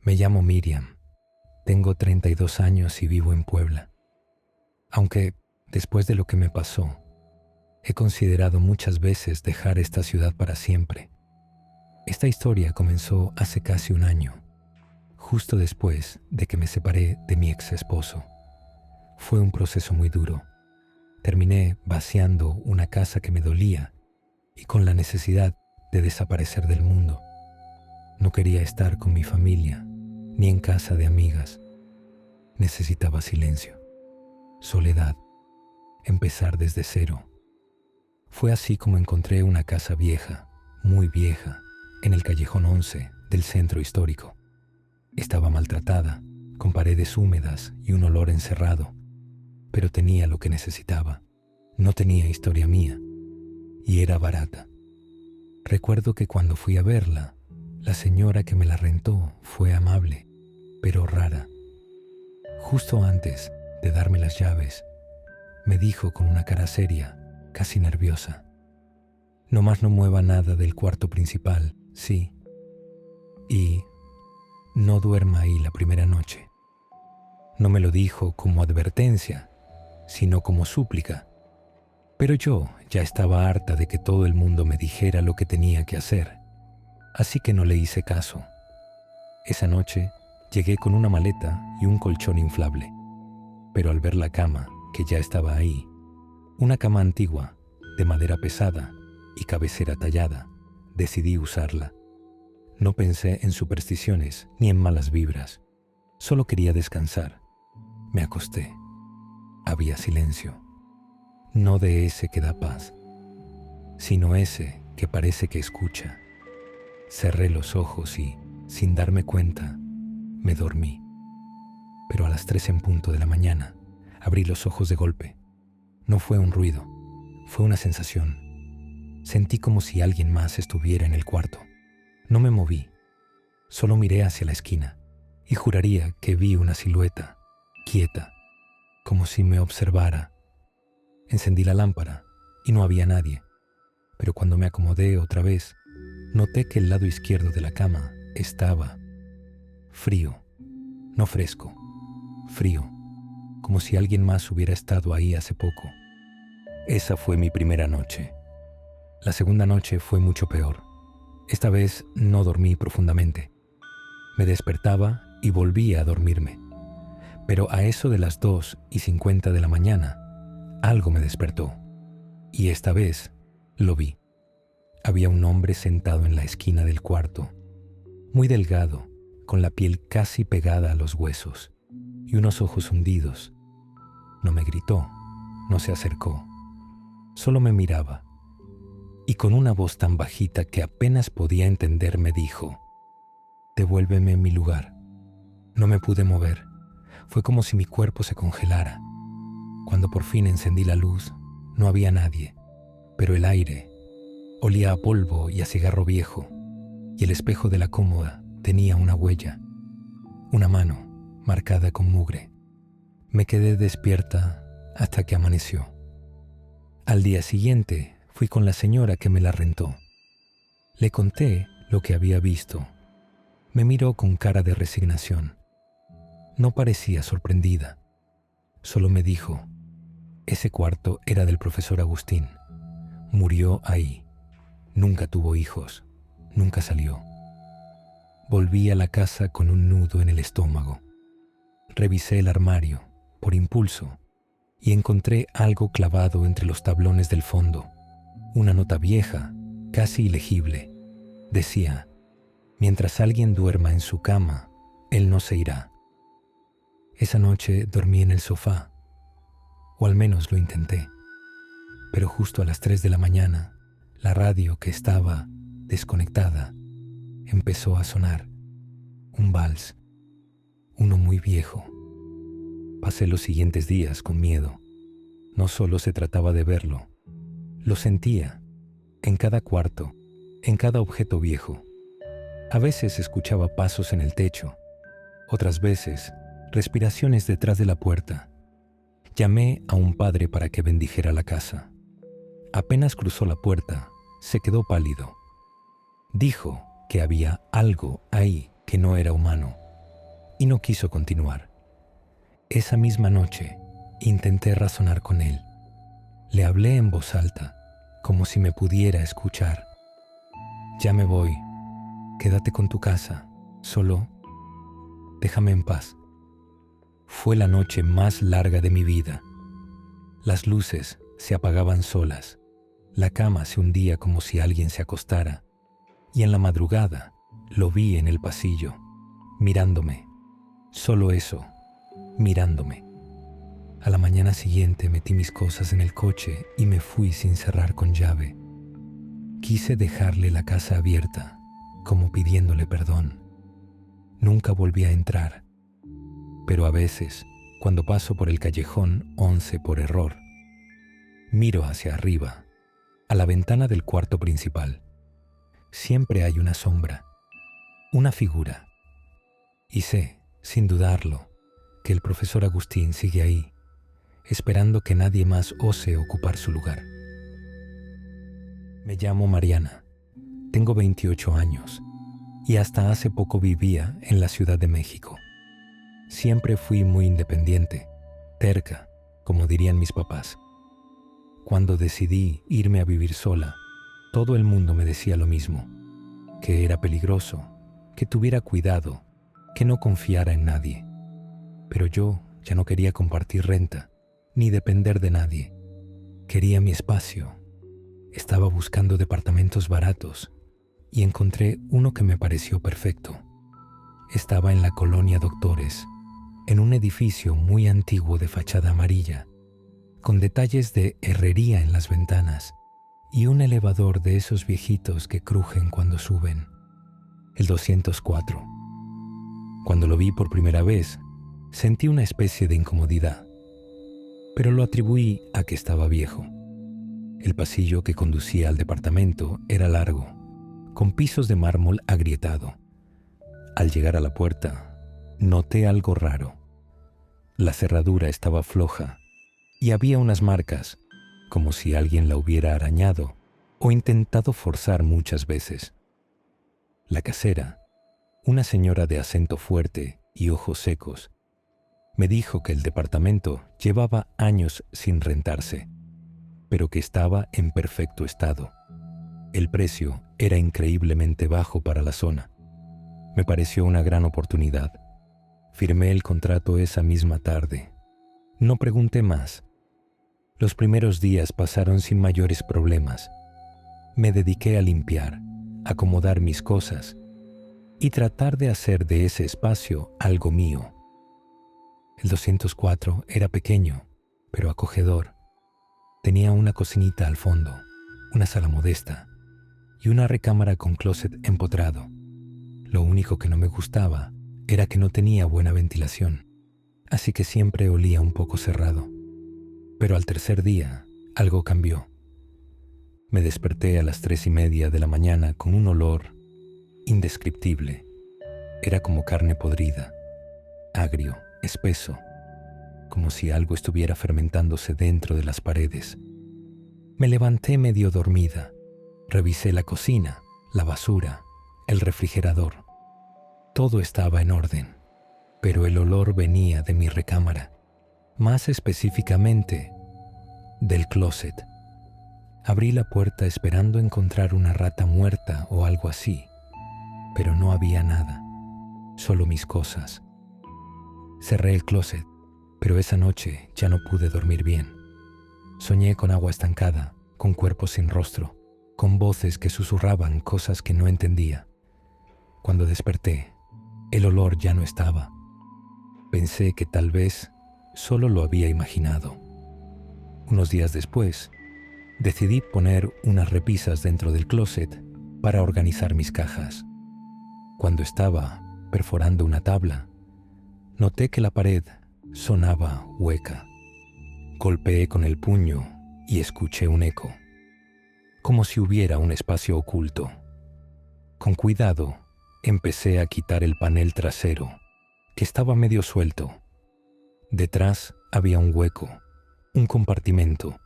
Me llamo Miriam, tengo 32 años y vivo en Puebla. Aunque, después de lo que me pasó, he considerado muchas veces dejar esta ciudad para siempre. Esta historia comenzó hace casi un año, justo después de que me separé de mi ex esposo. Fue un proceso muy duro. Terminé vaciando una casa que me dolía y con la necesidad de desaparecer del mundo. No quería estar con mi familia, ni en casa de amigas. Necesitaba silencio, soledad, empezar desde cero. Fue así como encontré una casa vieja, muy vieja, en el callejón 11 del centro histórico. Estaba maltratada, con paredes húmedas y un olor encerrado, pero tenía lo que necesitaba. No tenía historia mía y era barata. Recuerdo que cuando fui a verla, la señora que me la rentó fue amable, pero rara. Justo antes de darme las llaves, me dijo con una cara seria, casi nerviosa: «Nomás no mueva nada del cuarto principal, sí. Y no duerma ahí la primera noche». No me lo dijo como advertencia, sino como súplica. Pero yo ya estaba harta de que todo el mundo me dijera lo que tenía que hacer, así que no le hice caso. Esa noche llegué con una maleta y un colchón inflable, pero al ver la cama, que ya estaba ahí, una cama antigua, de madera pesada y cabecera tallada, decidí usarla. No pensé en supersticiones ni en malas vibras, solo quería descansar. Me acosté. Había silencio. No de ese que da paz, sino ese que parece que escucha. Cerré los ojos y, sin darme cuenta, me dormí. Pero a las 3 en punto de la mañana, abrí los ojos de golpe. No fue un ruido, fue una sensación. Sentí como si alguien más estuviera en el cuarto. No me moví, solo miré hacia la esquina y juraría que vi una silueta, quieta, como si me observara. Encendí la lámpara y no había nadie, pero cuando me acomodé otra vez, noté que el lado izquierdo de la cama estaba frío, no fresco, frío, como si alguien más hubiera estado ahí hace poco. Esa fue mi primera noche. La segunda noche fue mucho peor. Esta vez no dormí profundamente. Me despertaba y volvía a dormirme. Pero a eso de las 2:50 de la mañana, algo me despertó. Y esta vez lo vi. Había un hombre sentado en la esquina del cuarto, muy delgado, con la piel casi pegada a los huesos y unos ojos hundidos. No me gritó, no se acercó, solo me miraba. Y con una voz tan bajita que apenas podía entender me dijo: «Devuélveme mi lugar». No me pude mover. Fue como si mi cuerpo se congelara. Cuando por fin encendí la luz, no había nadie, pero el aire olía a polvo y a cigarro viejo, y el espejo de la cómoda tenía una huella, una mano marcada con mugre. Me quedé despierta hasta que amaneció. Al día siguiente fui con la señora que me la rentó. Le conté lo que había visto. Me miró con cara de resignación. No parecía sorprendida. Solo me dijo: «Ese cuarto era del profesor Agustín. Murió ahí. Nunca tuvo hijos. Nunca salió». Volví a la casa con un nudo en el estómago. Revisé el armario, por impulso, y encontré algo clavado entre los tablones del fondo. Una nota vieja, casi ilegible. Decía: «Mientras alguien duerma en su cama, él no se irá». Esa noche dormí en el sofá, o al menos lo intenté. Pero justo a las 3 de la mañana, la radio, que estaba desconectada, empezó a sonar. Un vals, uno muy viejo. Pasé los siguientes días con miedo. No solo se trataba de verlo, lo sentía, en cada cuarto, en cada objeto viejo. A veces escuchaba pasos en el techo, otras veces respiraciones detrás de la puerta. Llamé a un padre para que bendijera la casa. Apenas cruzó la puerta, se quedó pálido. Dijo que había algo ahí que no era humano, y no quiso continuar. Esa misma noche intenté razonar con él. Le hablé en voz alta, como si me pudiera escuchar. Ya me voy. Quédate con tu casa. Solo déjame en paz. Fue la noche más larga de mi vida. Las luces se apagaban solas. La cama se hundía como si alguien se acostara. Y en la madrugada lo vi en el pasillo, mirándome. Solo eso, mirándome. A la mañana siguiente metí mis cosas en el coche y me fui sin cerrar con llave. Quise dejarle la casa abierta, como pidiéndole perdón. Nunca volví a entrar, pero a veces, cuando paso por el callejón 11 por error, miro hacia arriba, a la ventana del cuarto principal. Siempre hay una sombra, una figura, y sé, sin dudarlo, que el profesor Agustín sigue ahí, esperando que nadie más ose ocupar su lugar. Me llamo Mariana, tengo 28 años y hasta hace poco vivía en la Ciudad de México. Siempre fui muy independiente, terca, como dirían mis papás. Cuando decidí irme a vivir sola, todo el mundo me decía lo mismo, que era peligroso, que tuviera cuidado, que no confiara en nadie. Pero yo ya no quería compartir renta, ni depender de nadie. Quería mi espacio. Estaba buscando departamentos baratos y encontré uno que me pareció perfecto. Estaba en la colonia Doctores, en un edificio muy antiguo de fachada amarilla, con detalles de herrería en las ventanas y un elevador de esos viejitos que crujen cuando suben. El 204. Cuando lo vi por primera vez, sentí una especie de incomodidad, pero lo atribuí a que estaba viejo. El pasillo que conducía al departamento era largo, con pisos de mármol agrietado. Al llegar a la puerta, noté algo raro. La cerradura estaba floja y había unas marcas, como si alguien la hubiera arañado o intentado forzar muchas veces. La casera, una señora de acento fuerte y ojos secos, me dijo que el departamento llevaba años sin rentarse, pero que estaba en perfecto estado. El precio era increíblemente bajo para la zona. Me pareció una gran oportunidad. Firmé el contrato esa misma tarde. No pregunté más. Los primeros días pasaron sin mayores problemas. Me dediqué a limpiar, acomodar mis cosas y tratar de hacer de ese espacio algo mío. El 204 era pequeño, pero acogedor. Tenía una cocinita al fondo, una sala modesta y una recámara con closet empotrado. Lo único que no me gustaba era que no tenía buena ventilación, así que siempre olía un poco cerrado. Pero al tercer día, algo cambió. Me desperté a las 3:30 de la mañana con un olor indescriptible. Era como carne podrida, agrio, espeso, como si algo estuviera fermentándose dentro de las paredes. Me levanté medio dormida. Revisé la cocina, la basura, el refrigerador. Todo estaba en orden, pero el olor venía de mi recámara, más específicamente del closet. Abrí la puerta esperando encontrar una rata muerta o algo así, pero no había nada, solo mis cosas. Cerré el closet, pero esa noche ya no pude dormir bien. Soñé con agua estancada, con cuerpos sin rostro, con voces que susurraban cosas que no entendía. Cuando desperté, el olor ya no estaba. Pensé que tal vez solo lo había imaginado. Unos días después, decidí poner unas repisas dentro del closet para organizar mis cajas. Cuando estaba perforando una tabla, noté que la pared sonaba hueca. Golpeé con el puño y escuché un eco, como si hubiera un espacio oculto. Con cuidado, empecé a quitar el panel trasero, que estaba medio suelto. Detrás había un hueco, un compartimento.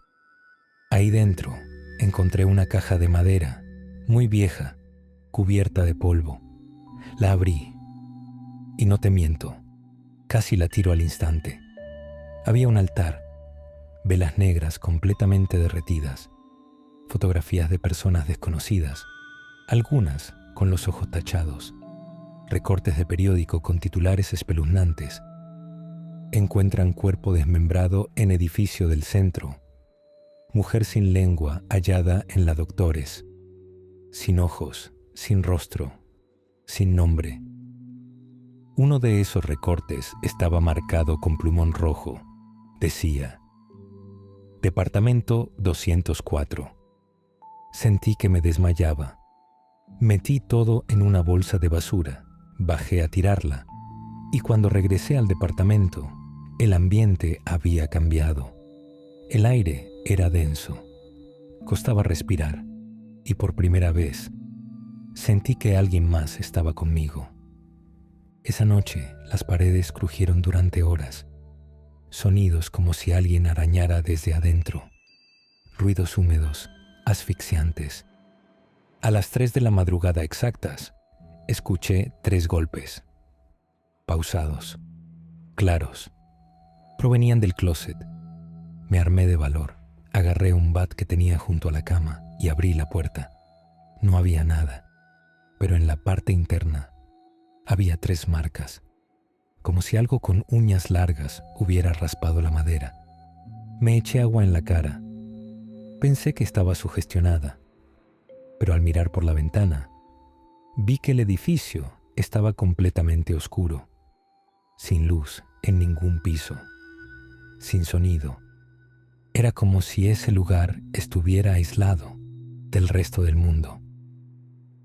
Ahí dentro encontré una caja de madera, muy vieja, cubierta de polvo. La abrí, y no te miento, Casi la tiro al instante. Había un altar, velas negras completamente derretidas, fotografías de personas desconocidas, algunas con los ojos tachados, recortes de periódico con titulares espeluznantes. Encuentran cuerpo desmembrado en edificio del centro. Mujer sin lengua hallada en la Doctores. Sin ojos, sin rostro, sin nombre. Uno de esos recortes estaba marcado con plumón rojo. Decía: Departamento 204. Sentí que me desmayaba. Metí todo en una bolsa de basura, bajé a tirarla, y cuando regresé al departamento, el ambiente había cambiado. El aire era denso. Costaba respirar, y por primera vez sentí que alguien más estaba conmigo. Esa noche las paredes crujieron durante horas, sonidos como si alguien arañara desde adentro, ruidos húmedos, asfixiantes. A las 3 de la madrugada exactas, escuché 3 golpes, pausados, claros. Provenían del closet. Me armé de valor, agarré un bat que tenía junto a la cama y abrí la puerta. No había nada, pero en la parte interna había 3 marcas, como si algo con uñas largas hubiera raspado la madera. Me eché agua en la cara. Pensé que estaba sugestionada, pero al mirar por la ventana, vi que el edificio estaba completamente oscuro, sin luz en ningún piso, sin sonido. Era como si ese lugar estuviera aislado del resto del mundo.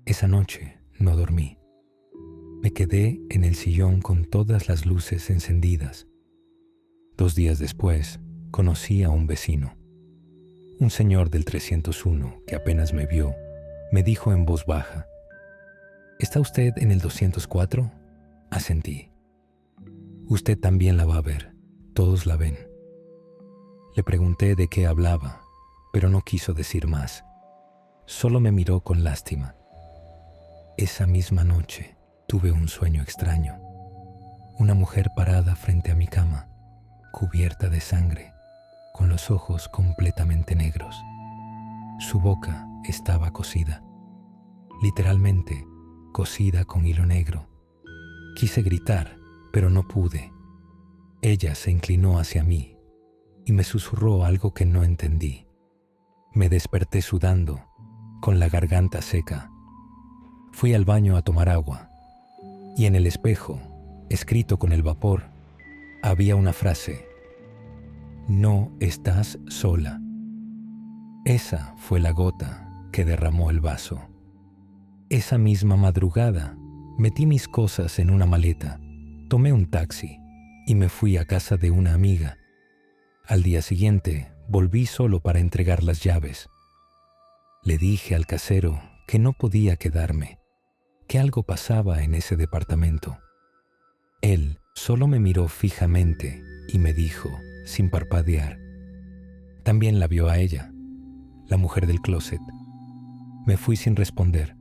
Esa noche no dormí. Me quedé en el sillón con todas las luces encendidas. 2 días después, conocí a un vecino. Un señor del 301 que apenas me vio, me dijo en voz baja: ¿Está usted en el 204? Asentí. Usted también la va a ver. Todos la ven. Le pregunté de qué hablaba, pero no quiso decir más. Solo me miró con lástima. Esa misma noche tuve un sueño extraño. Una mujer parada frente a mi cama, cubierta de sangre, con los ojos completamente negros. Su boca estaba cosida, literalmente cosida con hilo negro. Quise gritar, pero no pude. Ella se inclinó hacia mí y me susurró algo que no entendí. Me desperté sudando, con la garganta seca. Fui al baño a tomar agua y en el espejo, escrito con el vapor, había una frase: no estás sola. Esa fue la gota que derramó el vaso. Esa misma madrugada, metí mis cosas en una maleta, tomé un taxi y me fui a casa de una amiga. Al día siguiente, volví solo para entregar las llaves. Le dije al casero que no podía quedarme, que algo pasaba en ese departamento. Él solo me miró fijamente y me dijo, sin parpadear: también la vio a ella, la mujer del closet. Me fui sin responder.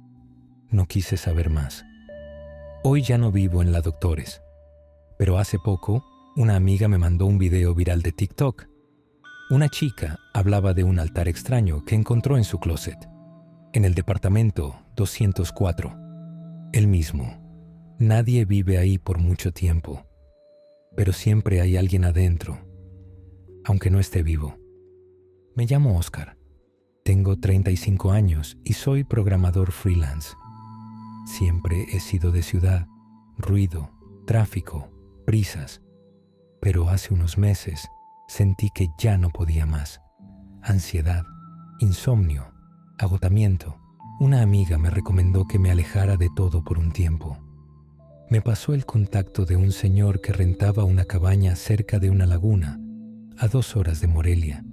No quise saber más. Hoy ya no vivo en la Doctores, pero hace poco una amiga me mandó un video viral de TikTok. Una chica hablaba de un altar extraño que encontró en su closet, en el departamento 204. El mismo. Nadie vive ahí por mucho tiempo, pero siempre hay alguien adentro, aunque no esté vivo. Me llamo Oscar. Tengo 35 años y soy programador freelance. Siempre he sido de ciudad, ruido, tráfico, prisas. Pero hace unos meses sentí que ya no podía más. Ansiedad, insomnio, agotamiento. Una amiga me recomendó que me alejara de todo por un tiempo. Me pasó el contacto de un señor que rentaba una cabaña cerca de una laguna, a 2 horas de Morelia.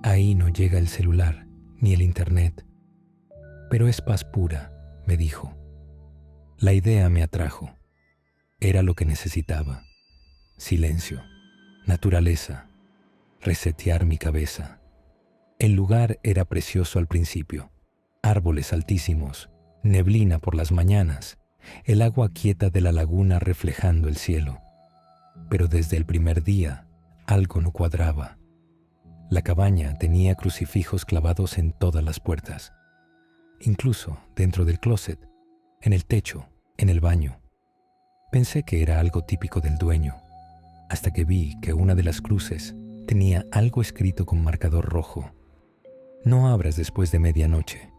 Ahí no llega el celular, ni el internet. Pero es paz pura, me dijo. La idea me atrajo. Era lo que necesitaba. Silencio, naturaleza, resetear mi cabeza. El lugar era precioso al principio. Árboles altísimos, neblina por las mañanas, el agua quieta de la laguna reflejando el cielo. Pero desde el primer día, algo no cuadraba. La cabaña tenía crucifijos clavados en todas las puertas, incluso dentro del closet, en el techo, en el baño. Pensé que era algo típico del dueño, hasta que vi que una de las cruces tenía algo escrito con marcador rojo. No abras después de medianoche.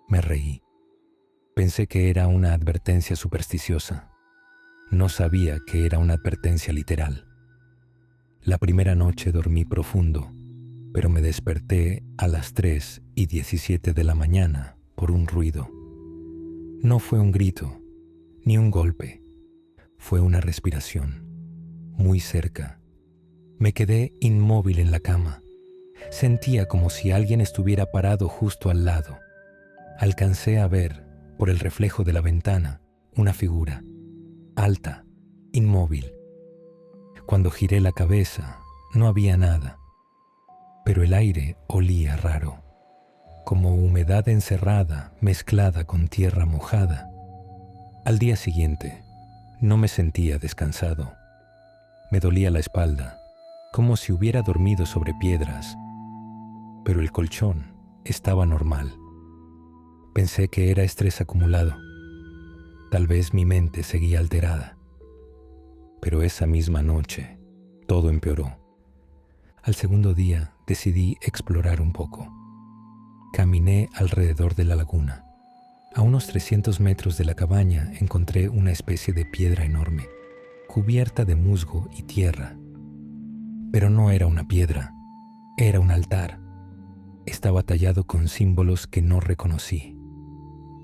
Me reí. Pensé que era una advertencia supersticiosa. No sabía que era una advertencia literal. La primera noche dormí profundo, pero me desperté a las 3:17 de la mañana por un ruido. No fue un grito, ni un golpe. Fue una respiración, muy cerca. Me quedé inmóvil en la cama. Sentía como si alguien estuviera parado justo al lado. Alcancé a ver, por el reflejo de la ventana, una figura, alta, inmóvil. Cuando giré la cabeza, no había nada, pero el aire olía raro, como humedad encerrada mezclada con tierra mojada. Al día siguiente, no me sentía descansado. Me dolía la espalda, como si hubiera dormido sobre piedras, pero el colchón estaba normal. Pensé que era estrés acumulado. Tal vez mi mente seguía alterada. Pero esa misma noche, todo empeoró. Al segundo día decidí explorar un poco. Caminé alrededor de la laguna. A unos 300 metros de la cabaña encontré una especie de piedra enorme, cubierta de musgo y tierra. Pero no era una piedra, era un altar. Estaba tallado con símbolos que no reconocí.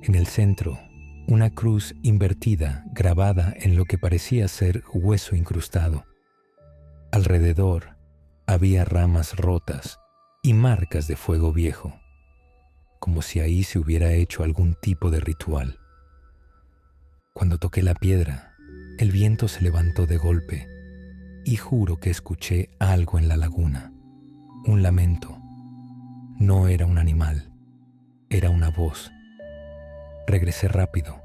En el centro, una cruz invertida grabada en lo que parecía ser hueso incrustado. Alrededor había ramas rotas y marcas de fuego viejo, como si ahí se hubiera hecho algún tipo de ritual. Cuando toqué la piedra, el viento se levantó de golpe y juro que escuché algo en la laguna, un lamento. No era un animal, era una voz. Regresé rápido.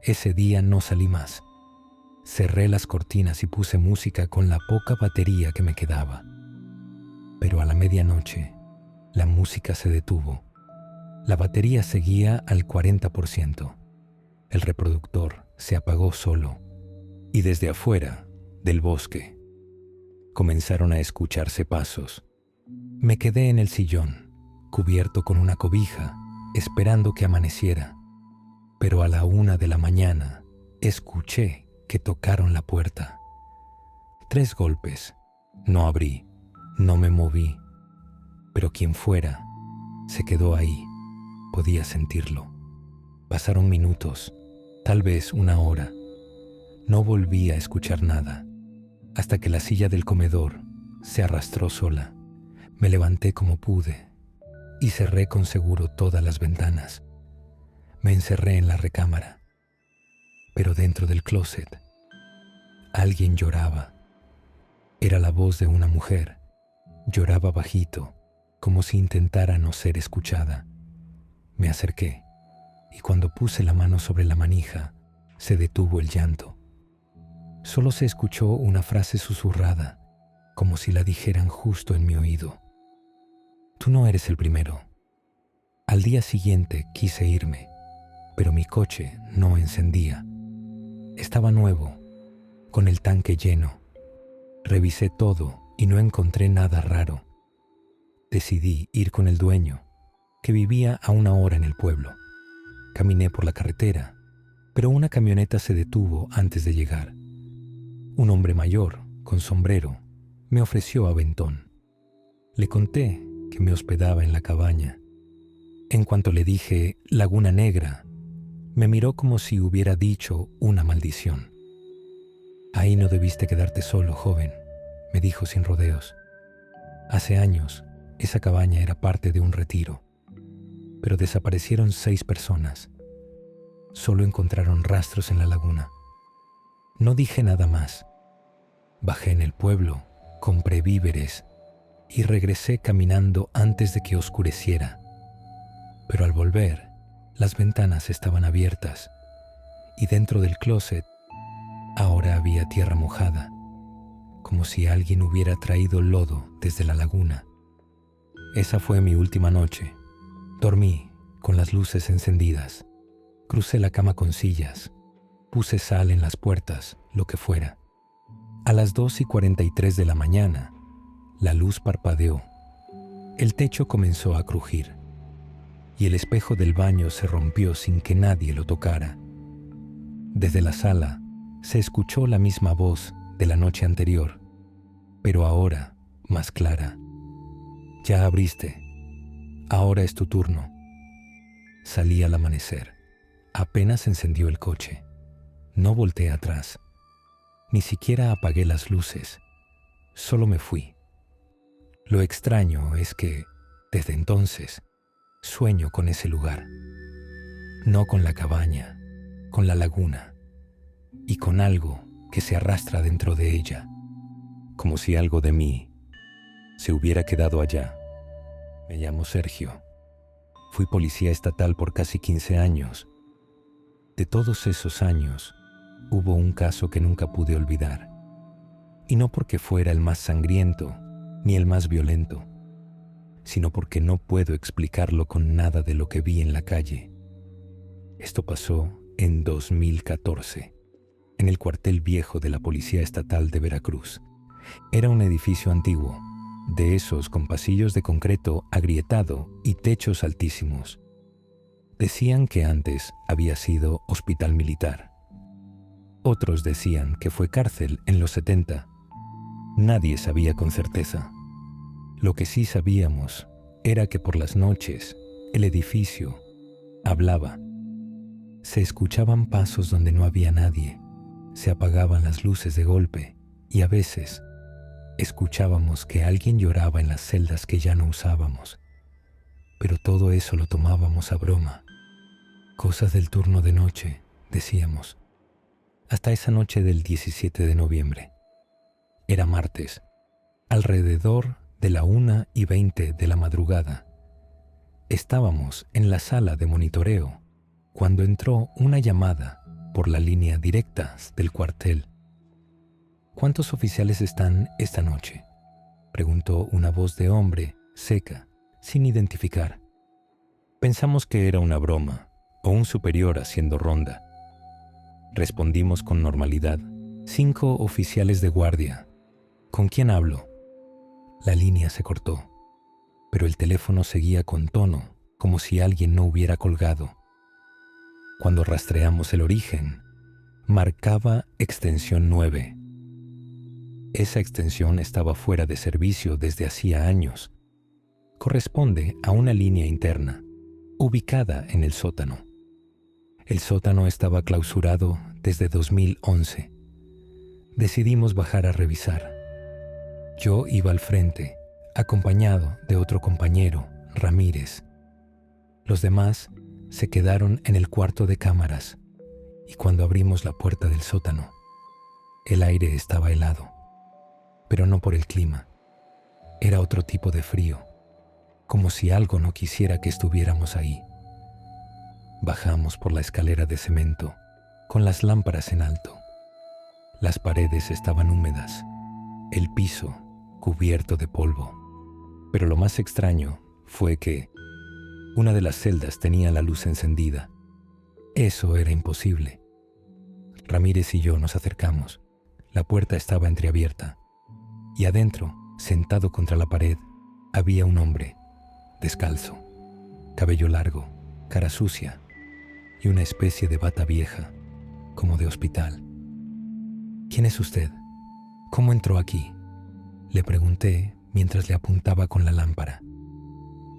Ese día no salí más. Cerré las cortinas y puse música con la poca batería que me quedaba. Pero a la medianoche, la música se detuvo. La batería seguía al 40%. El reproductor se apagó solo. Y desde afuera, del bosque, comenzaron a escucharse pasos. Me quedé en el sillón, cubierto con una cobija, esperando que amaneciera. Pero a la 1 de la mañana, escuché que tocaron la puerta. 3 golpes. No abrí, no me moví. Pero quien fuera, se quedó ahí. Podía sentirlo. Pasaron minutos, tal vez una hora. No volví a escuchar nada, hasta que la silla del comedor se arrastró sola. Me levanté como pude y cerré con seguro todas las ventanas. Me encerré en la recámara, pero dentro del closet, alguien lloraba. Era la voz de una mujer. Lloraba bajito, como si intentara no ser escuchada. Me acerqué, y cuando puse la mano sobre la manija, se detuvo el llanto. Solo se escuchó una frase susurrada, como si la dijeran justo en mi oído. Tú no eres el primero. Al día siguiente quise irme, pero mi coche no encendía. Estaba nuevo, con el tanque lleno. Revisé todo y no encontré nada raro. Decidí ir con el dueño, que vivía a 1 hora en el pueblo. Caminé por la carretera, pero una camioneta se detuvo antes de llegar. Un hombre mayor, con sombrero, me ofreció aventón. Le conté que me hospedaba en la cabaña. En cuanto le dije Laguna Negra, me miró como si hubiera dicho una maldición. Ahí no debiste quedarte solo, joven, me dijo sin rodeos. Hace años, esa cabaña era parte de un retiro, pero desaparecieron 6 personas. Solo encontraron rastros en la laguna. No dije nada más. Bajé en el pueblo, compré víveres y regresé caminando antes de que oscureciera. Pero al volver, las ventanas estaban abiertas y dentro del closet ahora había tierra mojada como si alguien hubiera traído lodo desde la laguna. Esa fue mi última noche. Dormí con las luces encendidas. Crucé la cama con sillas. Puse sal en las puertas, lo que fuera. A las 2:43 de la mañana, la luz parpadeó. El techo comenzó a crujir y el espejo del baño se rompió sin que nadie lo tocara. Desde la sala se escuchó la misma voz de la noche anterior, pero ahora más clara. Ya abriste. Ahora es tu turno. Salí al amanecer. Apenas encendió el coche. No volteé atrás. Ni siquiera apagué las luces. Solo me fui. Lo extraño es que, desde entonces, sueño con ese lugar. No con la cabaña, con la laguna y con algo que se arrastra dentro de ella, como si algo de mí se hubiera quedado allá. Me llamo Sergio. Fui policía estatal por casi 15 años. De todos esos años, hubo un caso que nunca pude olvidar. Y no porque fuera el más sangriento ni el más violento, sino porque no puedo explicarlo con nada de lo que vi en la calle. Esto pasó en 2014, en el cuartel viejo de la Policía Estatal de Veracruz. Era un edificio antiguo, de esos con pasillos de concreto agrietado y techos altísimos. Decían que antes había sido hospital militar. Otros decían que fue cárcel en los 70. Nadie sabía con certeza. Lo que sí sabíamos era que por las noches el edificio hablaba. Se escuchaban pasos donde no había nadie, se apagaban las luces de golpe y a veces escuchábamos que alguien lloraba en las celdas que ya no usábamos. Pero todo eso lo tomábamos a broma. Cosas del turno de noche, decíamos. Hasta esa noche del 17 de noviembre. Era martes, alrededor de la 1:20 de la madrugada. Estábamos en la sala de monitoreo cuando entró una llamada por la línea directa del cuartel. ¿Cuántos oficiales están esta noche?, preguntó una voz de hombre, seca, sin identificar. Pensamos que era una broma o un superior haciendo ronda. Respondimos con normalidad. 5 oficiales de guardia. ¿Con quién hablo? La línea se cortó, pero el teléfono seguía con tono, como si alguien no hubiera colgado. Cuando rastreamos el origen, marcaba extensión 9. Esa extensión estaba fuera de servicio desde hacía años. Corresponde a una línea interna, ubicada en el sótano. El sótano estaba clausurado desde 2011. Decidimos bajar a revisar. Yo iba al frente, acompañado de otro compañero, Ramírez. Los demás se quedaron en el cuarto de cámaras y cuando abrimos la puerta del sótano, el aire estaba helado, pero no por el clima. Era otro tipo de frío, como si algo no quisiera que estuviéramos ahí. Bajamos por la escalera de cemento, con las lámparas en alto. Las paredes estaban húmedas, el piso cubierto de polvo. Pero lo más extraño fue que una de las celdas tenía la luz encendida. Eso era imposible. Ramírez y yo nos acercamos. La puerta estaba entreabierta y adentro, sentado contra la pared, había un hombre, descalzo, cabello largo, cara sucia y una especie de bata vieja, como de hospital. ¿Quién es usted? ¿Cómo entró aquí?, le pregunté mientras le apuntaba con la lámpara.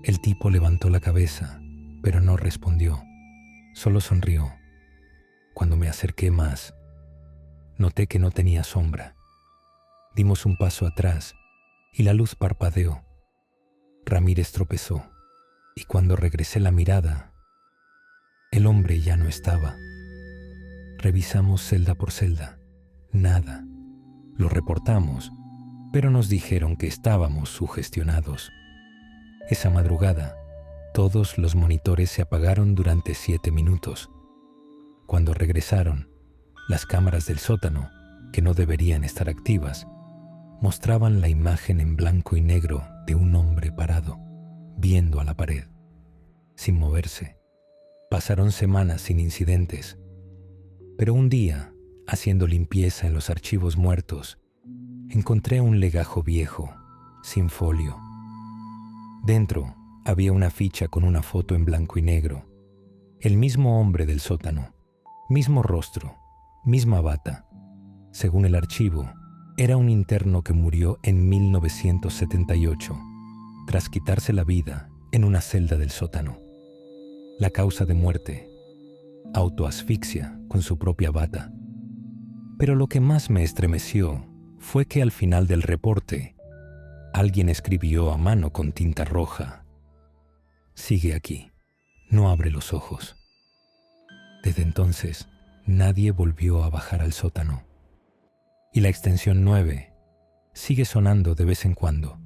El tipo levantó la cabeza, pero no respondió. Solo sonrió. Cuando me acerqué más, noté que no tenía sombra. Dimos un paso atrás y la luz parpadeó. Ramírez tropezó y cuando regresé la mirada, el hombre ya no estaba. Revisamos celda por celda. Nada. Lo reportamos, pero nos dijeron que estábamos sugestionados. Esa madrugada, todos los monitores se apagaron durante 7 minutos. Cuando regresaron, las cámaras del sótano, que no deberían estar activas, mostraban la imagen en blanco y negro de un hombre parado, viendo a la pared, sin moverse. Pasaron semanas sin incidentes, pero un día, haciendo limpieza en los archivos muertos, encontré un legajo viejo, sin folio. Dentro había una ficha con una foto en blanco y negro. El mismo hombre del sótano, mismo rostro, misma bata. Según el archivo, era un interno que murió en 1978, tras quitarse la vida en una celda del sótano. La causa de muerte: autoasfixia con su propia bata. Pero lo que más me estremeció fue que al final del reporte, alguien escribió a mano con tinta roja: sigue aquí, no abre los ojos. Desde entonces, nadie volvió a bajar al sótano. Y la extensión 9 sigue sonando de vez en cuando.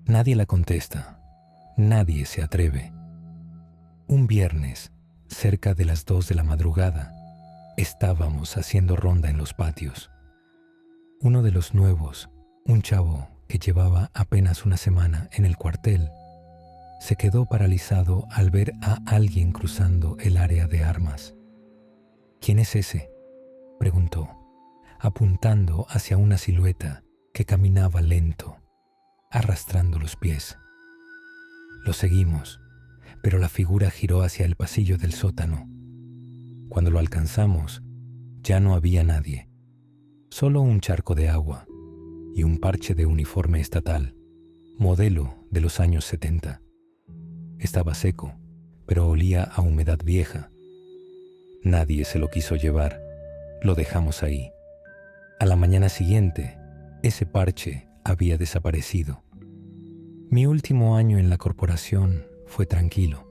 Nadie la contesta, nadie se atreve. Un viernes, cerca de las 2 de la madrugada, estábamos haciendo ronda en los patios. Uno de los nuevos, un chavo que llevaba apenas una semana en el cuartel, se quedó paralizado al ver a alguien cruzando el área de armas. ¿Quién es ese?, preguntó, apuntando hacia una silueta que caminaba lento, arrastrando los pies. Lo seguimos, pero la figura giró hacia el pasillo del sótano. Cuando lo alcanzamos, ya no había nadie, solo un charco de agua y un parche de uniforme estatal, modelo de los años 70. Estaba seco, pero olía a humedad vieja. Nadie se lo quiso llevar, lo dejamos ahí. A la mañana siguiente, ese parche había desaparecido. Mi último año en la corporación fue tranquilo,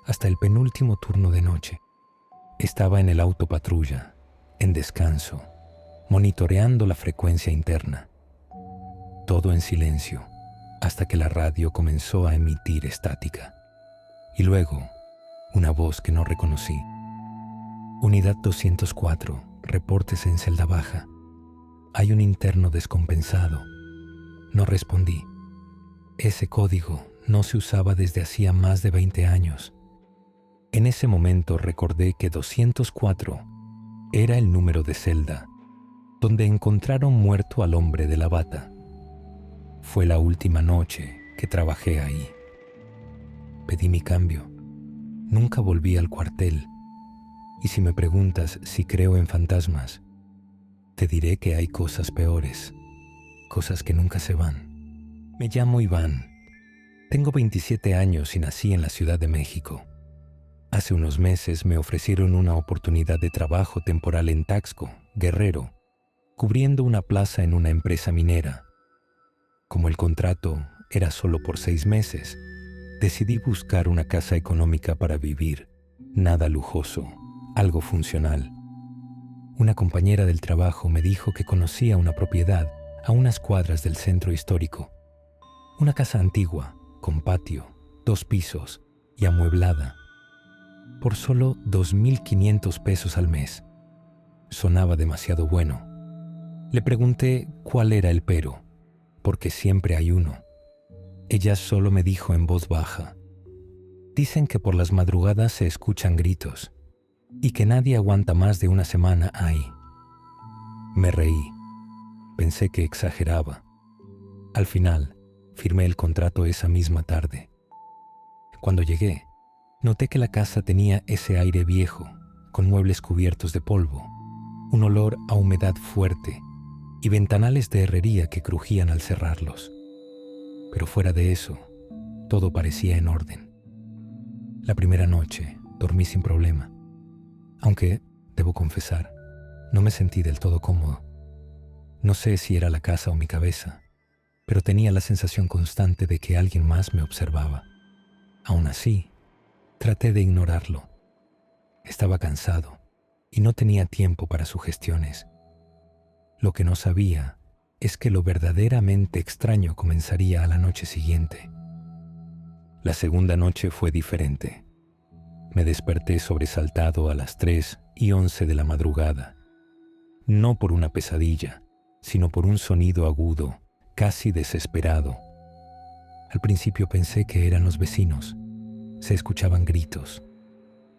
hasta el penúltimo turno de noche. Estaba en el auto patrulla, en descanso, monitoreando la frecuencia interna. Todo en silencio, hasta que la radio comenzó a emitir estática. Y luego, una voz que no reconocí. Unidad 204, reportes en celda baja. Hay un interno descompensado. No respondí. Ese código no se usaba desde hacía más de 20 años. En ese momento recordé que 204 era el número de celda donde encontraron muerto al hombre de la bata. Fue la última noche que trabajé ahí. Pedí mi cambio. Nunca volví al cuartel. Y si me preguntas si creo en fantasmas, te diré que hay cosas peores, cosas que nunca se van. Me llamo Iván. Tengo 27 años y nací en la Ciudad de México. Hace unos meses me ofrecieron una oportunidad de trabajo temporal en Taxco, Guerrero, cubriendo una plaza en una empresa minera. Como el contrato era solo por 6 meses, decidí buscar una casa económica para vivir, nada lujoso, algo funcional. Una compañera del trabajo me dijo que conocía una propiedad a unas cuadras del centro histórico. Una casa antigua, con patio, 2 pisos y amueblada, por solo 2,500 pesos al mes. Sonaba demasiado bueno. Le pregunté cuál era el pero, porque siempre hay uno. Ella solo me dijo en voz baja: dicen que por las madrugadas se escuchan gritos y que nadie aguanta más de una semana ahí. Me reí. Pensé que exageraba. Al final, firmé el contrato esa misma tarde. Cuando llegué, noté que la casa tenía ese aire viejo, con muebles cubiertos de polvo, un olor a humedad fuerte y ventanales de herrería que crujían al cerrarlos. Pero fuera de eso, todo parecía en orden. La primera noche dormí sin problema, aunque, debo confesar, no me sentí del todo cómodo. No sé si era la casa o mi cabeza, pero tenía la sensación constante de que alguien más me observaba. Aún así, traté de ignorarlo. Estaba cansado y no tenía tiempo para sugestiones. Lo que no sabía es que lo verdaderamente extraño comenzaría a la noche siguiente. La segunda noche fue diferente. Me desperté sobresaltado a las 3:11 de la madrugada. No por una pesadilla, sino por un sonido agudo, casi desesperado. Al principio pensé que eran los vecinos. Se escuchaban gritos,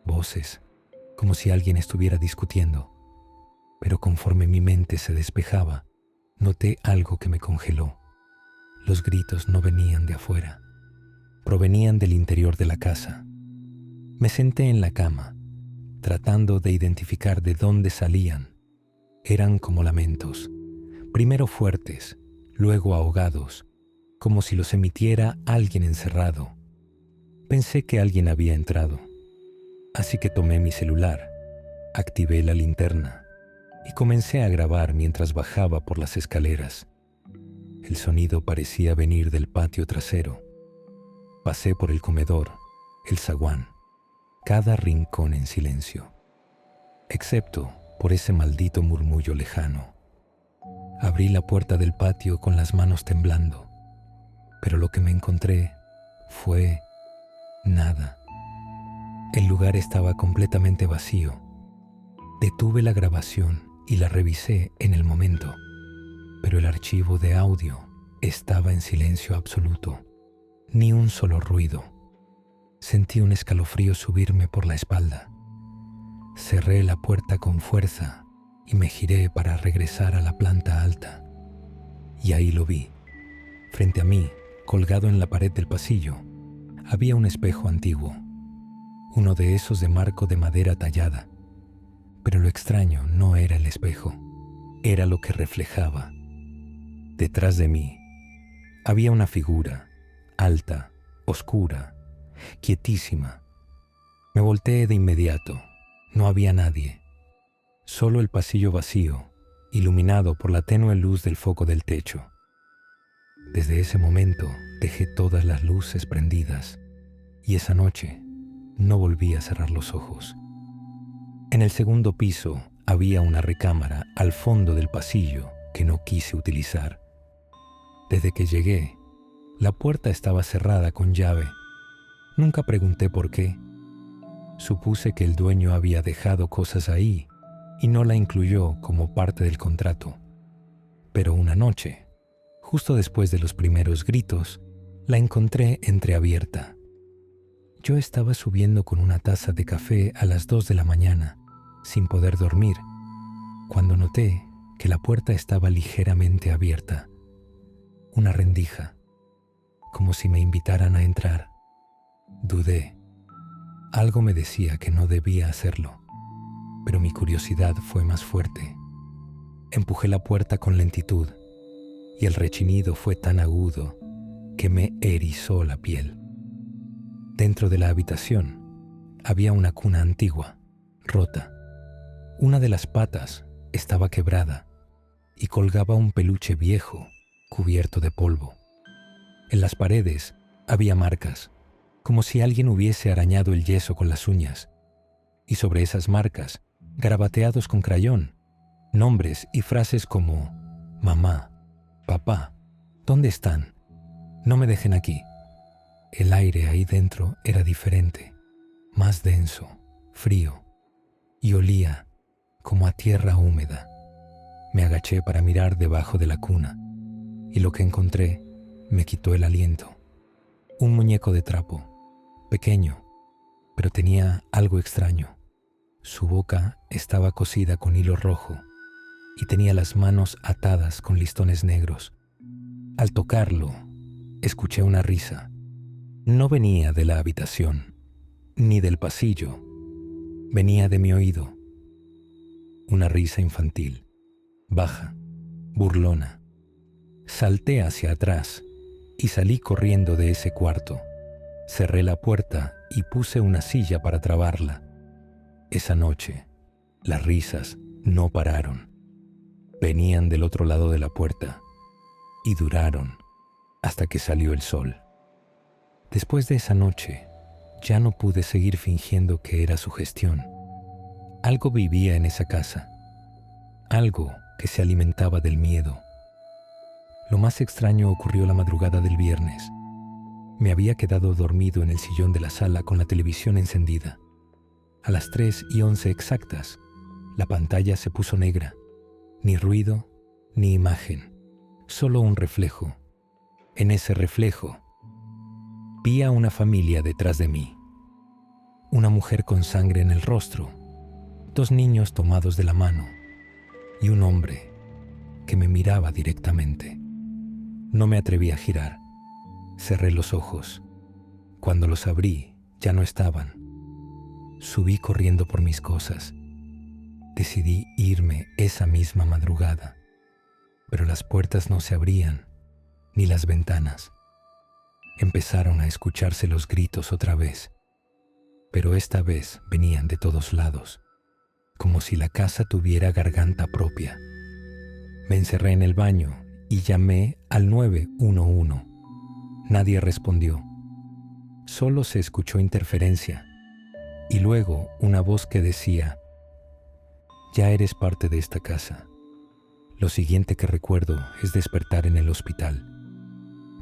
voces, como si alguien estuviera discutiendo. Pero conforme mi mente se despejaba, noté algo que me congeló. Los gritos no venían de afuera, provenían del interior de la casa. Me senté en la cama, tratando de identificar de dónde salían. Eran como lamentos, primero fuertes, luego ahogados, como si los emitiera alguien encerrado. Pensé que alguien había entrado, así que tomé mi celular, activé la linterna y comencé a grabar mientras bajaba por las escaleras. El sonido parecía venir del patio trasero. Pasé por el comedor, el zaguán, cada rincón en silencio, excepto por ese maldito murmullo lejano. Abrí la puerta del patio con las manos temblando, pero lo que me encontré fue nada. El lugar estaba completamente vacío. Detuve la grabación y la revisé en el momento, pero el archivo de audio estaba en silencio absoluto. Ni un solo ruido. Sentí un escalofrío subirme por la espalda. Cerré la puerta con fuerza y me giré para regresar a la planta alta. Y ahí lo vi. Frente a mí, colgado en la pared del pasillo, había un espejo antiguo, uno de esos de marco de madera tallada. Pero lo extraño no era el espejo, era lo que reflejaba. Detrás de mí había una figura, alta, oscura, quietísima. Me volteé de inmediato. No había nadie. Solo el pasillo vacío, iluminado por la tenue luz del foco del techo. Desde ese momento dejé todas las luces prendidas y esa noche no volví a cerrar los ojos. En el segundo piso había una recámara al fondo del pasillo que no quise utilizar. Desde que llegué, la puerta estaba cerrada con llave. Nunca pregunté por qué. Supuse que el dueño había dejado cosas ahí y no la incluyó como parte del contrato. Pero una noche, justo después de los primeros gritos, la encontré entreabierta. Yo estaba subiendo con una taza de café a las 2 de la mañana, sin poder dormir, cuando noté que la puerta estaba ligeramente abierta. Una rendija, como si me invitaran a entrar. Dudé. Algo me decía que no debía hacerlo, pero mi curiosidad fue más fuerte. Empujé la puerta con lentitud y el rechinido fue tan agudo que me erizó la piel. Dentro de la habitación había una cuna antigua, rota. Una de las patas estaba quebrada y colgaba un peluche viejo cubierto de polvo. En las paredes había marcas, como si alguien hubiese arañado el yeso con las uñas, y sobre esas marcas, garabateados con crayón, nombres y frases como mamá, papá, ¿dónde están? No me dejen aquí. El aire ahí dentro era diferente, más denso, frío, y olía como a tierra húmeda. Me agaché para mirar debajo de la cuna, y lo que encontré me quitó el aliento. Un muñeco de trapo, pequeño, pero tenía algo extraño. Su boca estaba cosida con hilo rojo y tenía las manos atadas con listones negros. Al tocarlo, escuché una risa. No venía de la habitación, ni del pasillo. Venía de mi oído. Una risa infantil, baja, burlona. Salté hacia atrás y salí corriendo de ese cuarto. Cerré la puerta y puse una silla para trabarla. Esa noche, las risas no pararon. Venían del otro lado de la puerta y duraron hasta que salió el sol. Después de esa noche, ya no pude seguir fingiendo que era sugestión. Algo vivía en esa casa, algo que se alimentaba del miedo. Lo más extraño ocurrió la madrugada del viernes. Me había quedado dormido en el sillón de la sala con la televisión encendida. A las 3:11 exactas, la pantalla se puso negra. Ni ruido, ni imagen, solo un reflejo. En ese reflejo, vi a una familia detrás de mí. Una mujer con sangre en el rostro, 2 niños tomados de la mano y un hombre que me miraba directamente. No me atreví a girar. Cerré los ojos. Cuando los abrí, ya no estaban. Subí corriendo por mis cosas. Decidí irme esa misma madrugada, pero las puertas no se abrían, ni las ventanas. Empezaron a escucharse los gritos otra vez, pero esta vez venían de todos lados, como si la casa tuviera garganta propia. Me encerré en el baño y llamé al 911. Nadie respondió. Solo se escuchó interferencia y luego una voz que decía: «Ya eres parte de esta casa». Lo siguiente que recuerdo es despertar en el hospital.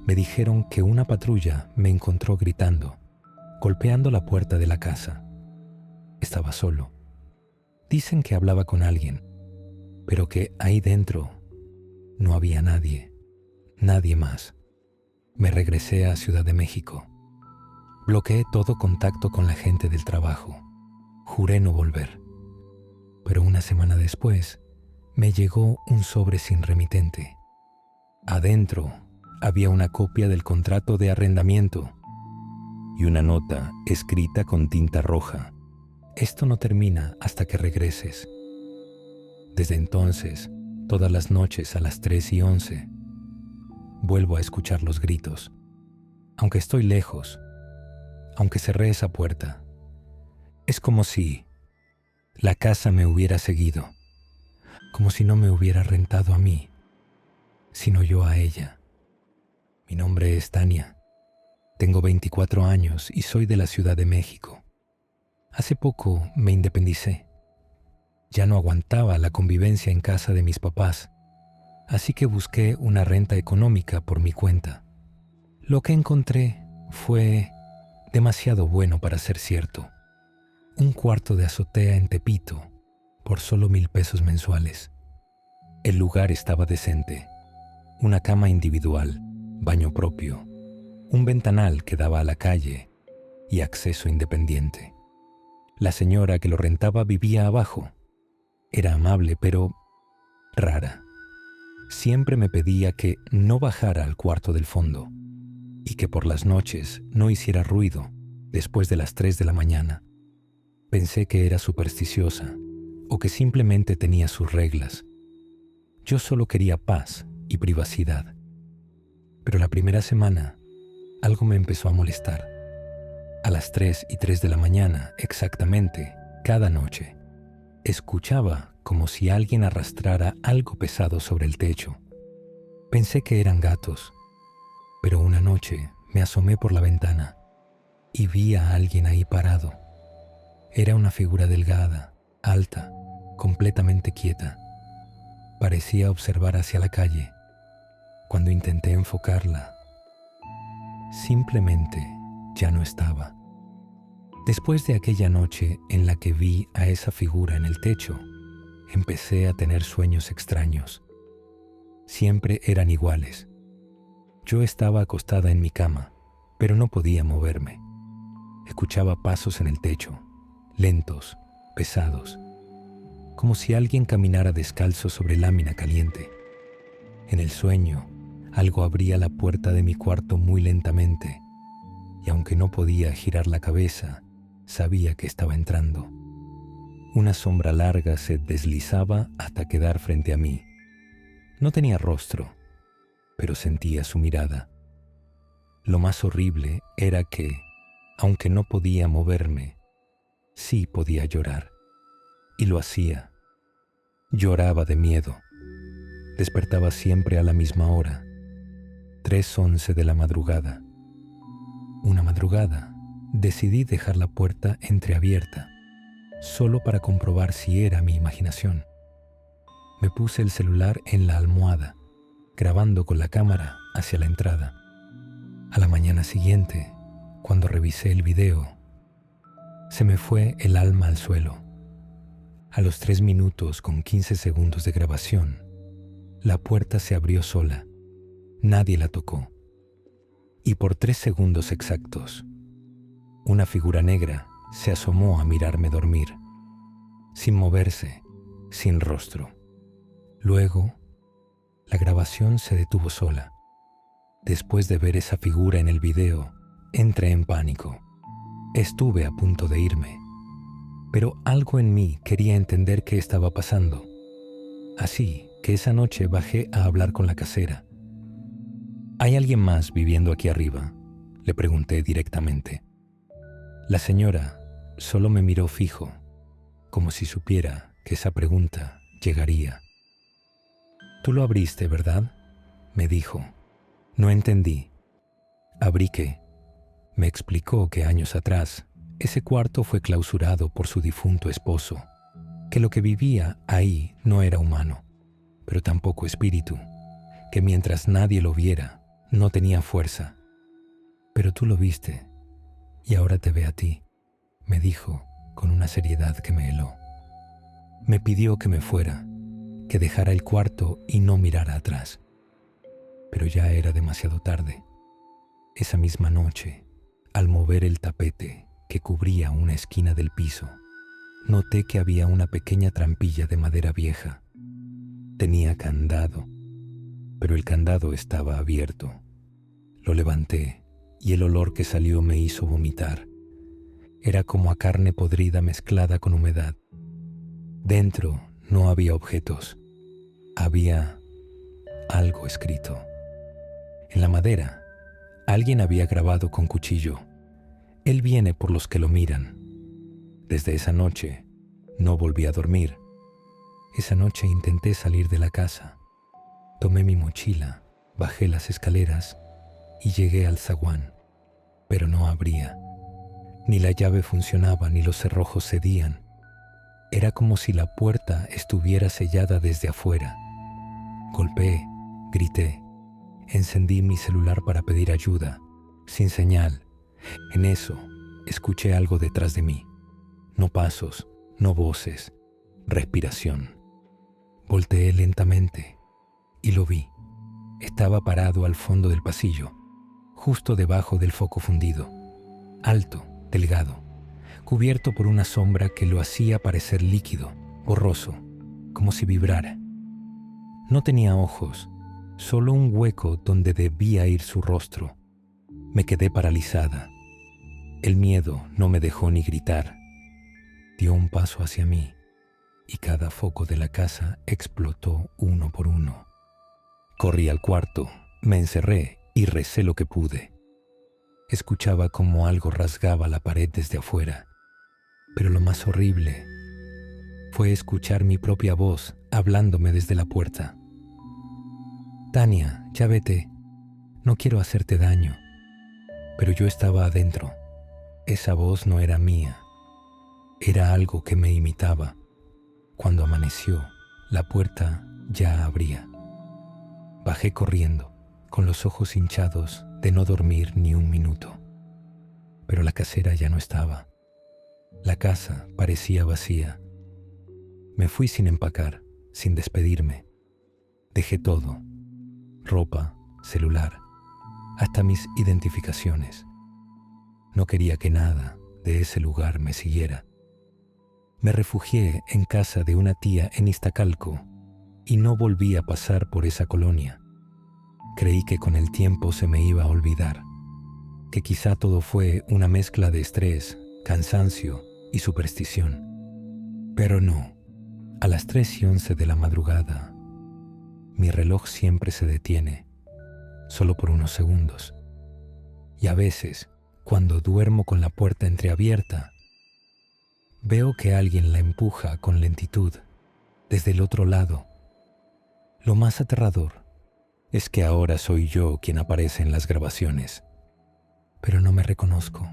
Me dijeron que una patrulla me encontró gritando, golpeando la puerta de la casa. Estaba solo. Dicen que hablaba con alguien, pero que ahí dentro no había nadie, nadie más. Me regresé a Ciudad de México. Bloqueé todo contacto con la gente del trabajo. Juré no volver. Pero una semana después, me llegó un sobre sin remitente. Adentro había una copia del contrato de arrendamiento y una nota escrita con tinta roja. «Esto no termina hasta que regreses». Desde entonces, todas las noches a las 3:11, vuelvo a escuchar los gritos. Aunque estoy lejos, aunque cerré esa puerta, es como si la casa me hubiera seguido, como si no me hubiera rentado a mí, sino yo a ella. Mi nombre es Tania. Tengo 24 años y soy de la Ciudad de México. Hace poco me independicé. Ya no aguantaba la convivencia en casa de mis papás, así que busqué una renta económica por mi cuenta. Lo que encontré fue demasiado bueno para ser cierto. Un cuarto de azotea en Tepito por solo 1,000 pesos mensuales. El lugar estaba decente. Una cama individual, baño propio, un ventanal que daba a la calle y acceso independiente. La señora que lo rentaba vivía abajo. Era amable, pero rara. Siempre me pedía que no bajara al cuarto del fondo y que por las noches no hiciera ruido después de las 3 de la mañana. Pensé que era supersticiosa o que simplemente tenía sus reglas. Yo solo quería paz y privacidad. Pero la primera semana, algo me empezó a molestar. A las 3:03 de la mañana, exactamente, cada noche, escuchaba como si alguien arrastrara algo pesado sobre el techo. Pensé que eran gatos, pero una noche me asomé por la ventana y vi a alguien ahí parado. Era una figura delgada, alta, completamente quieta. Parecía observar hacia la calle. Cuando intenté enfocarla, simplemente ya no estaba. Después de aquella noche en la que vi a esa figura en el techo, empecé a tener sueños extraños. Siempre eran iguales. Yo estaba acostada en mi cama, pero no podía moverme. Escuchaba pasos en el techo, lentos, pesados, como si alguien caminara descalzo sobre lámina caliente. En el sueño, algo abría la puerta de mi cuarto muy lentamente, y aunque no podía girar la cabeza, sabía que estaba entrando. Una sombra larga se deslizaba hasta quedar frente a mí. No tenía rostro, pero sentía su mirada. Lo más horrible era que, aunque no podía moverme, sí podía llorar. Y lo hacía. Lloraba de miedo. Despertaba siempre a la misma hora, 3:11 de la madrugada. Una madrugada, decidí dejar la puerta entreabierta, solo para comprobar si era mi imaginación. Me puse el celular en la almohada, grabando con la cámara hacia la entrada. A la mañana siguiente, cuando revisé el video, se me fue el alma al suelo. A los 3 minutos con 15 segundos de grabación, la puerta se abrió sola. Nadie la tocó. Y por 3 segundos exactos, una figura negra se asomó a mirarme dormir, sin moverse, sin rostro. Luego, la grabación se detuvo sola. Después de ver esa figura en el video, entré en pánico. Estuve a punto de irme, pero algo en mí quería entender qué estaba pasando. Así que esa noche bajé a hablar con la casera. ¿Hay alguien más viviendo aquí arriba?, le pregunté directamente. La señora solo me miró fijo, como si supiera que esa pregunta llegaría. «Tú lo abriste, ¿verdad?», me dijo. No entendí. ¿Abrí qué? Me explicó que años atrás ese cuarto fue clausurado por su difunto esposo, que lo que vivía ahí no era humano, pero tampoco espíritu, que mientras nadie lo viera, no tenía fuerza. Pero tú lo viste, y ahora te ve a ti, me dijo con una seriedad que me heló. Me pidió que me fuera, que dejara el cuarto y no mirara atrás. Pero ya era demasiado tarde. Esa misma noche, al mover el tapete que cubría una esquina del piso, noté que había una pequeña trampilla de madera vieja. Tenía candado, pero el candado estaba abierto. Lo levanté y el olor que salió me hizo vomitar. Era como a carne podrida mezclada con humedad. Dentro no había objetos. Había algo escrito. En la madera, alguien había grabado con cuchillo: «Él viene por los que lo miran». Desde esa noche, no volví a dormir. Esa noche intenté salir de la casa. Tomé mi mochila, bajé las escaleras y llegué al zaguán, pero no abría. Ni la llave funcionaba ni los cerrojos cedían. Era como si la puerta estuviera sellada desde afuera. Golpeé, grité. Encendí mi celular para pedir ayuda, sin señal. En eso, escuché algo detrás de mí. No pasos, no voces, respiración. Volteé lentamente y lo vi. Estaba parado al fondo del pasillo, justo debajo del foco fundido. Alto, delgado, cubierto por una sombra que lo hacía parecer líquido, borroso, como si vibrara. No tenía ojos, solo un hueco donde debía ir su rostro. Me quedé paralizada. El miedo no me dejó ni gritar. Dio un paso hacia mí y cada foco de la casa explotó uno por uno. Corrí al cuarto, me encerré y recé lo que pude. Escuchaba como algo rasgaba la pared desde afuera, pero lo más horrible fue escuchar mi propia voz hablándome desde la puerta. «Tania, ya vete. No quiero hacerte daño». Pero yo estaba adentro. Esa voz no era mía. Era algo que me imitaba. Cuando amaneció, la puerta ya abría. Bajé corriendo, con los ojos hinchados de no dormir ni un minuto. Pero la casera ya no estaba. La casa parecía vacía. Me fui sin empacar, sin despedirme. Dejé todo: ropa, celular, hasta mis identificaciones. No quería que nada de ese lugar me siguiera. Me refugié en casa de una tía en Iztacalco y no volví a pasar por esa colonia. Creí que con el tiempo se me iba a olvidar, que quizá todo fue una mezcla de estrés, cansancio y superstición. Pero no. A las 3:11 de la madrugada, mi reloj siempre se detiene, solo por unos segundos. Y a veces, cuando duermo con la puerta entreabierta, veo que alguien la empuja con lentitud desde el otro lado. Lo más aterrador es que ahora soy yo quien aparece en las grabaciones, pero no me reconozco.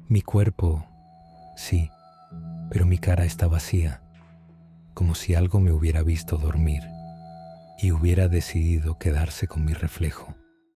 Mi cuerpo, sí, pero mi cara está vacía, como si algo me hubiera visto dormir y hubiera decidido quedarse con mi reflejo.